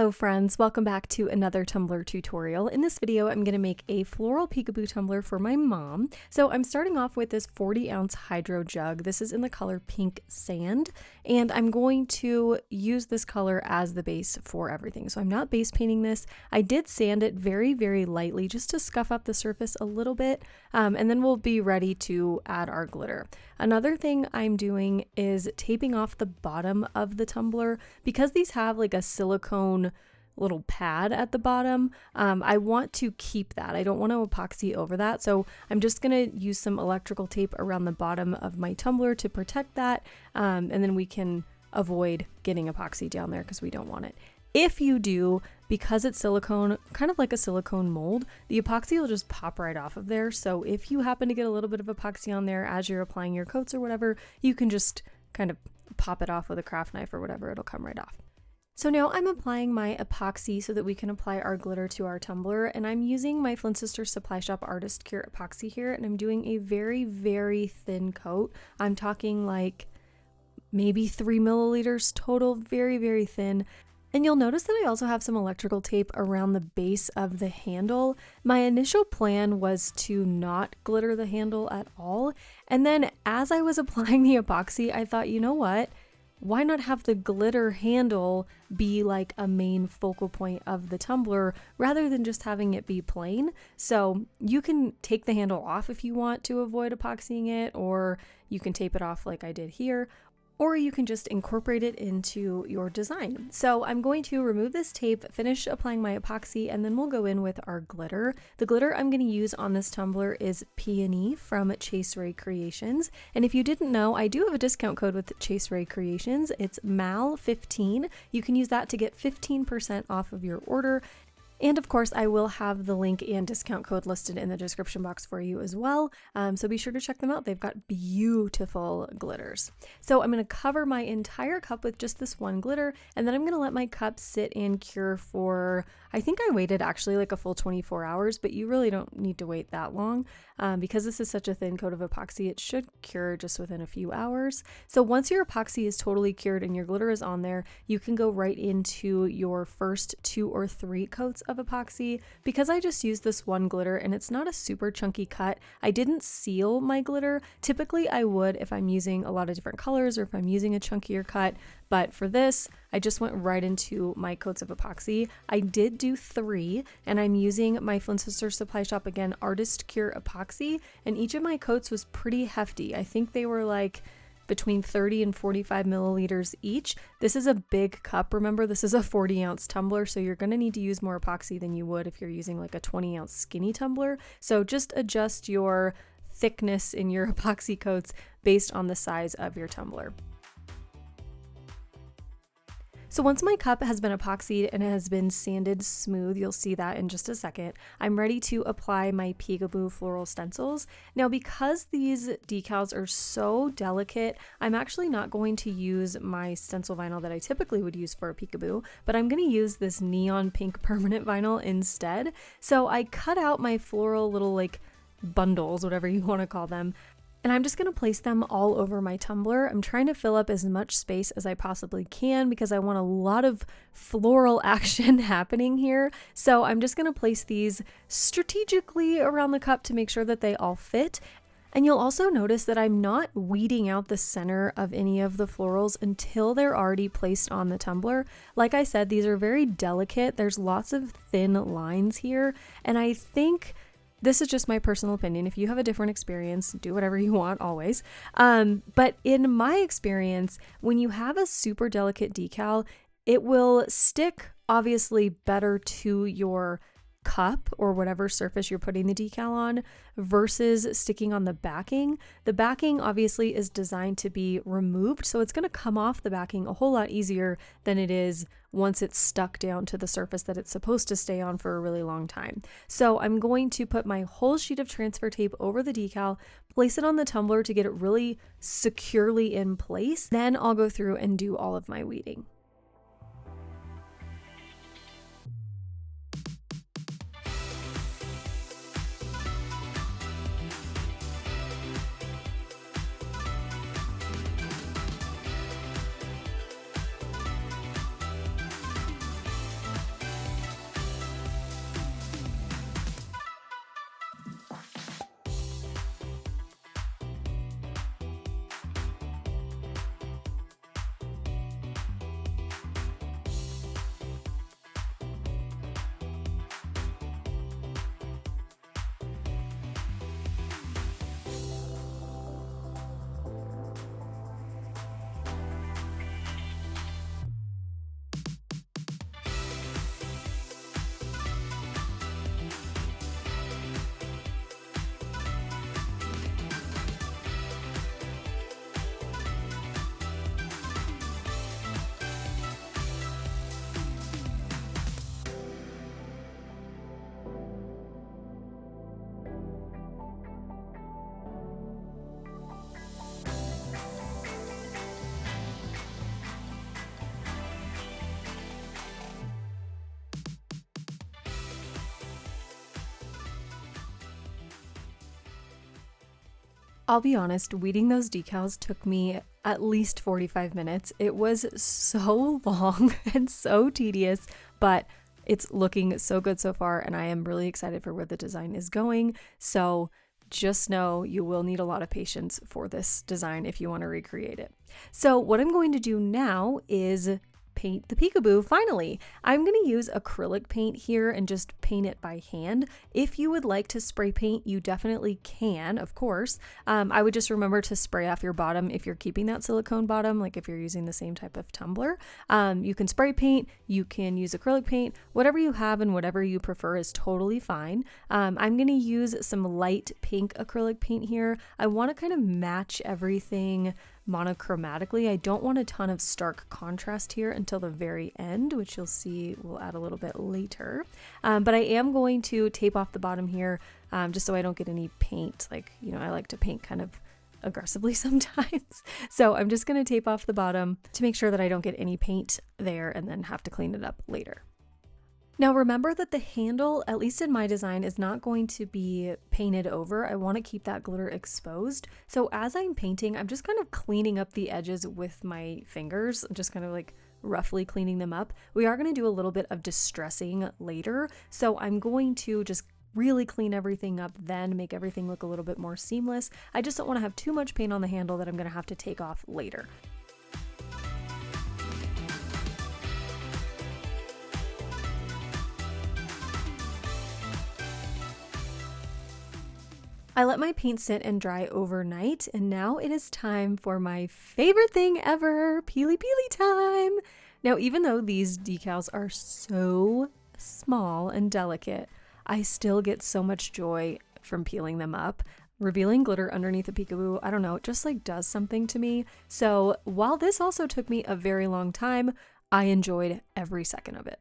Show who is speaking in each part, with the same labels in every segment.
Speaker 1: Hello friends, welcome back to another tumbler tutorial. In this video, I'm going to make a floral peekaboo tumbler for my mom. So I'm starting off with this 40-ounce hydro jug. This is in the color Pink Sand, and I'm going to use this color as the base for everything. So I'm not base painting this. I did sand it very, very lightly just to scuff up the surface a little bit, and then we'll be ready to add our glitter. Another thing I'm doing is taping off the bottom of the tumbler. Because these have like a silicone little pad at the bottom, I want to keep that. I don't want to epoxy over that, so I'm just going to use some electrical tape around the bottom of my tumbler to protect that, and then we can avoid getting epoxy down there because we don't want it. If you do, because it's silicone, kind of like a silicone mold, the epoxy will just pop right off of there. So if you happen to get a little bit of epoxy on there as you're applying your coats or whatever, you can just kind of pop it off with a craft knife or whatever, it'll come right off. So now I'm applying my epoxy so that we can apply our glitter to our tumbler, and I'm using my Flynn Sisters Supply Shop Artist Cure epoxy here, and I'm doing a very, very thin coat. I'm talking like maybe 3 milliliters total, very, very thin. And you'll notice that I also have some electrical tape around the base of the handle. My initial plan was to not glitter the handle at all, and then as I was applying the epoxy, I thought, you know what? Why not have the glitter handle be like a main focal point of the tumbler rather than just having it be plain? So you can take the handle off if you want to avoid epoxying it, or you can tape it off like I did here, or you can just incorporate it into your design. So I'm going to remove this tape, finish applying my epoxy, and then we'll go in with our glitter. The glitter I'm going to use on this tumbler is Peony from Chase Ray Creations. And if you didn't know, I do have a discount code with Chase Ray Creations. It's MAL15. You can use that to get 15% off of your order. And of course, I will have the link and discount code listed in the description box for you as well. So be sure to check them out. They've got beautiful glitters. So I'm going to cover my entire cup with just this one glitter, and then I'm going to let my cup sit and cure for, I think I waited actually like a full 24 hours, but you really don't need to wait that long. Because this is such a thin coat of epoxy, it should cure just within a few hours. So once your epoxy is totally cured and your glitter is on there, you can go right into your first 2 or 3 coats of epoxy. Because I just used this one glitter and it's not a super chunky cut, I didn't seal my glitter. Typically I would if I'm using a lot of different colors or if I'm using a chunkier cut, but for this I just went right into my coats of epoxy. I did do 3, and I'm using my Flynn Sisters Supply Shop, again, Artist Cure epoxy, and each of my coats was pretty hefty. I think they were like between 30 and 45 milliliters each. This is a big cup. Remember, this is a 40-ounce tumbler, so you're going to need to use more epoxy than you would if you're using like a 20-ounce skinny tumbler. So just adjust your thickness in your epoxy coats based on the size of your tumbler. So once my cup has been epoxied and it has been sanded smooth, you'll see that in just a second, I'm ready to apply my Peekaboo floral stencils. Now, because these decals are so delicate, I'm actually not going to use my stencil vinyl that I typically would use for a Peekaboo, but I'm going to use this neon pink permanent vinyl instead. So I cut out my floral little like bundles, whatever you want to call them, and I'm just going to place them all over my tumbler. I'm trying to fill up as much space as I possibly can because I want a lot of floral action happening here. So I'm just going to place these strategically around the cup to make sure that they all fit. And you'll also notice that I'm not weeding out the center of any of the florals until they're already placed on the tumbler. Like I said, these are very delicate. There's lots of thin lines here, and I think this is just my personal opinion. If you have a different experience, do whatever you want always. But in my experience, when you have a super delicate decal, it will stick obviously better to your cup or whatever surface you're putting the decal on versus sticking on the backing. The backing obviously is designed to be removed, so it's going to come off the backing a whole lot easier than it is once it's stuck down to the surface that it's supposed to stay on for a really long time. So I'm going to put my whole sheet of transfer tape over the decal, place it on the tumbler to get it really securely in place. Then I'll go through and do all of my weeding. I'll be honest, weeding those decals took me at least 45 minutes. It was so long and so tedious, but it's looking so good so far, and I am really excited for where the design is going. So just know you will need a lot of patience for this design if you want to recreate it. So what I'm going to do now is paint the peekaboo. Finally, I'm going to use acrylic paint here and just paint it by hand. If you would like to spray paint, you definitely can, of course. I would just remember to spray off your bottom if you're keeping that silicone bottom, like if you're using the same type of tumbler. You can spray paint, you can use acrylic paint, whatever you have and whatever you prefer is totally fine. I'm going to use some light pink acrylic paint here. I want to kind of match everything monochromatically. I don't want a ton of stark contrast here until the very end, which you'll see we'll add a little bit later. But I am going to tape off the bottom here just so I don't get any paint. Like, you know, I like to paint kind of aggressively sometimes. So I'm just going to tape off the bottom to make sure that I don't get any paint there and then have to clean it up later. Now remember that the handle, at least in my design, is not going to be painted over. I want to keep that glitter exposed. So as I'm painting, I'm just kind of cleaning up the edges with my fingers, just kind of like roughly cleaning them up. We are going to do a little bit of distressing later. So I'm going to just really clean everything up, then make everything look a little bit more seamless. I just don't want to have too much paint on the handle that I'm going to have to take off later. I let my paint sit and dry overnight, and now it is time for my favorite thing ever, peely time. Now, even though these decals are so small and delicate, I still get so much joy from peeling them up. Revealing glitter underneath a peekaboo, I don't know, it just like does something to me. So while this also took me a very long time, I enjoyed every second of it.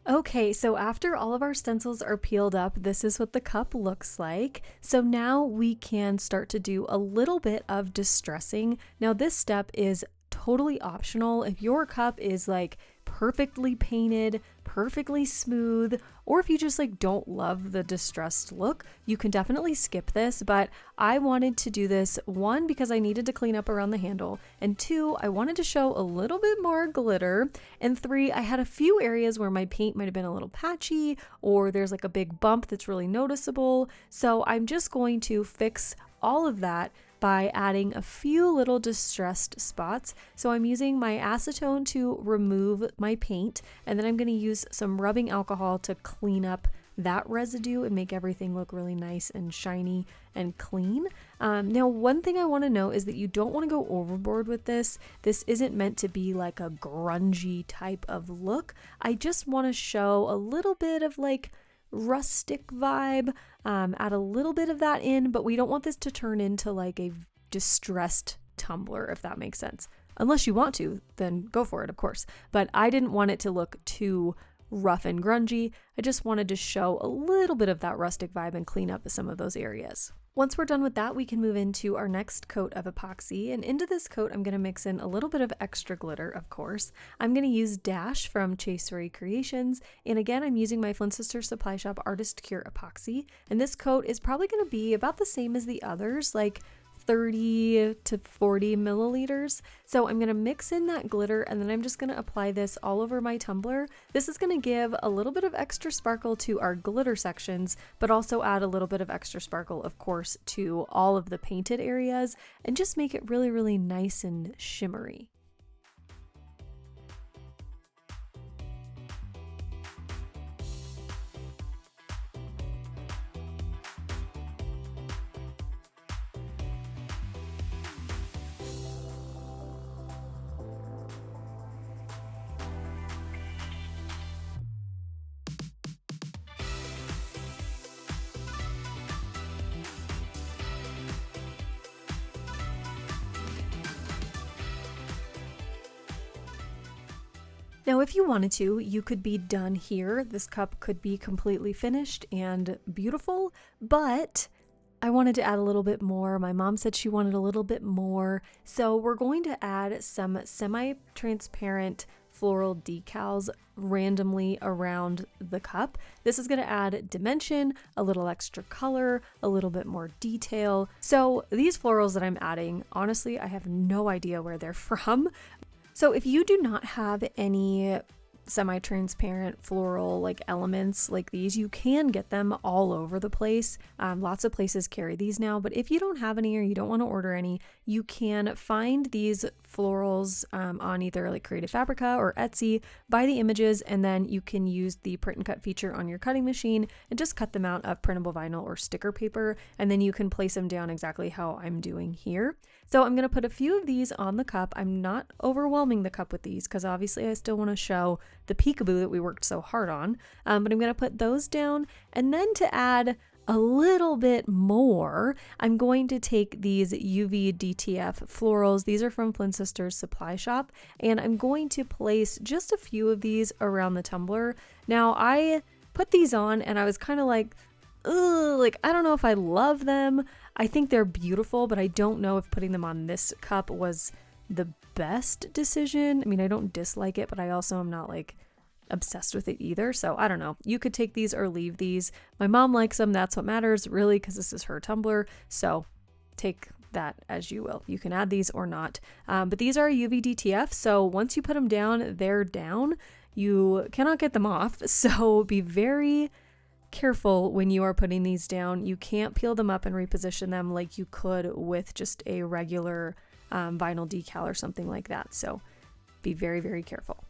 Speaker 1: Okay, so after all of our stencils are peeled up, this is what the cup looks like. So now we can start to do a little bit of distressing. Now this step is totally optional. If your cup is like perfectly painted, perfectly smooth, or if you just like don't love the distressed look, you can definitely skip this. But I wanted to do this, one, because I needed to clean up around the handle, and two, I wanted to show a little bit more glitter, and three, I had a few areas where my paint might have been a little patchy, or there's like a big bump that's really noticeable. So I'm just going to fix all of that by adding a few little distressed spots. So I'm using my acetone to remove my paint, and then I'm going to use some rubbing alcohol to clean up that residue and make everything look really nice and shiny and clean. Now, one thing I want to know is that you don't want to go overboard with this. This isn't meant to be like a grungy type of look. I just want to show a little bit of like rustic vibe, add a little bit of that in, but we don't want this to turn into like a distressed tumbler, if that makes sense. Unless you want to, then go for it, of course. But I didn't want it to look too rough and grungy. I just wanted to show a little bit of that rustic vibe and clean up some of those areas. Once we're done with that, we can move into our next coat of epoxy, and into this coat I'm going to mix in a little bit of extra glitter, of course. I'm going to use Dash from Chasery Creations, and again I'm using my Flynn Sisters Supply Shop Artist Cure epoxy, and this coat is probably going to be about the same as the others, like 30 to 40 milliliters. So I'm going to mix in that glitter and then I'm just going to apply this all over my tumbler. This is going to give a little bit of extra sparkle to our glitter sections, but also add a little bit of extra sparkle, of course, to all of the painted areas and just make it really, really nice and shimmery. Now, if you wanted to, you could be done here. This cup could be completely finished and beautiful, but I wanted to add a little bit more. My mom said she wanted a little bit more. So we're going to add some semi-transparent floral decals randomly around the cup. This is going to add dimension, a little extra color, a little bit more detail. So these florals that I'm adding, honestly, I have no idea where they're from. So if you do not have any semi-transparent floral like elements like these, you can get them all over the place. Lots of places carry these now, but if you don't have any or you don't want to order any, you can find these florals on either like Creative Fabrica or Etsy, buy the images, and then you can use the print and cut feature on your cutting machine and just cut them out of printable vinyl or sticker paper, and then you can place them down exactly how I'm doing here. So I'm going to put a few of these on the cup. I'm not overwhelming the cup with these because obviously I still want to show the peekaboo that we worked so hard on, but I'm going to put those down, and then to add a little bit more, I'm going to take these UV DTF florals. These are from FLYNN Sisters Supply Shop, and I'm going to place just a few of these around the tumbler. Now, I put these on and I was kind of like, ugh, like, I don't know if I love them. I think they're beautiful, but I don't know if putting them on this cup was the best decision. I mean, I don't dislike it, but I also am not like obsessed with it either. So I don't know. You could take these or leave these. My mom likes them. That's what matters really, because this is her tumbler. So take that as you will. You can add these or not. But these are UV DTF. So once you put them down, they're down. You cannot get them off. So be very careful when you are putting these down. You can't peel them up and reposition them like you could with just a regular vinyl decal or something like that. So be very, very careful.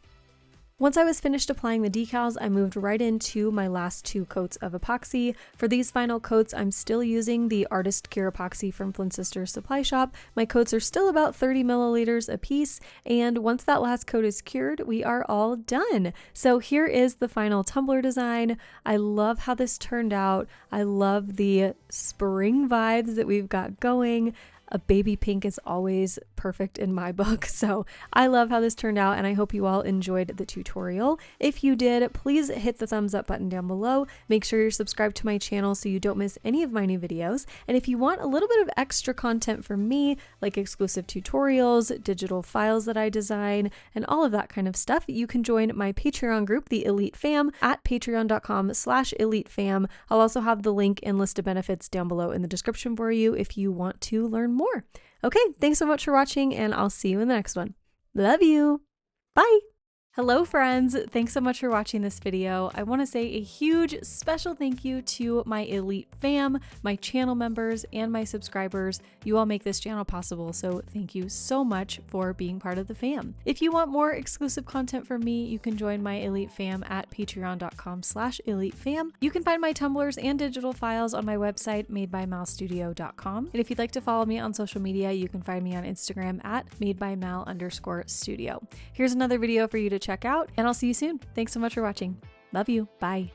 Speaker 1: Once I was finished applying the decals, I moved right into my last 2 coats of epoxy. For these final coats, I'm still using the Artist Cure epoxy from FLYNN Sisters Supply Shop. My coats are still about 30 milliliters a piece, and once that last coat is cured, we are all done. So here is the final tumbler design. I love how this turned out. I love the spring vibes that we've got going. A baby pink is always perfect in my book, so I love how this turned out, and I hope you all enjoyed the tutorial. If you did, please hit the thumbs up button down below. Make sure you're subscribed to my channel so you don't miss any of my new videos. And if you want a little bit of extra content from me, like exclusive tutorials, digital files that I design, and all of that kind of stuff, you can join my Patreon group, the Elite Fam, at patreon.com/elitefam. I'll also have the link and list of benefits down below in the description for you if you want to learn more. Okay, thanks so much for watching, and I'll see you in the next one. Love you. Bye. Hello friends, thanks so much for watching this video. I want to say a huge special thank you to my Elite Fam, my channel members, and my subscribers. You all make this channel possible, so thank you so much for being part of the fam. If you want more exclusive content from me, you can join my Elite Fam at patreon.com/elitefam. You can find my tumblers and digital files on my website, madebymalstudio.com. And if you'd like to follow me on social media, you can find me on Instagram at madebymal_studio. Here's another video for you to check out, and I'll see you soon. Thanks so much for watching. Love you. Bye.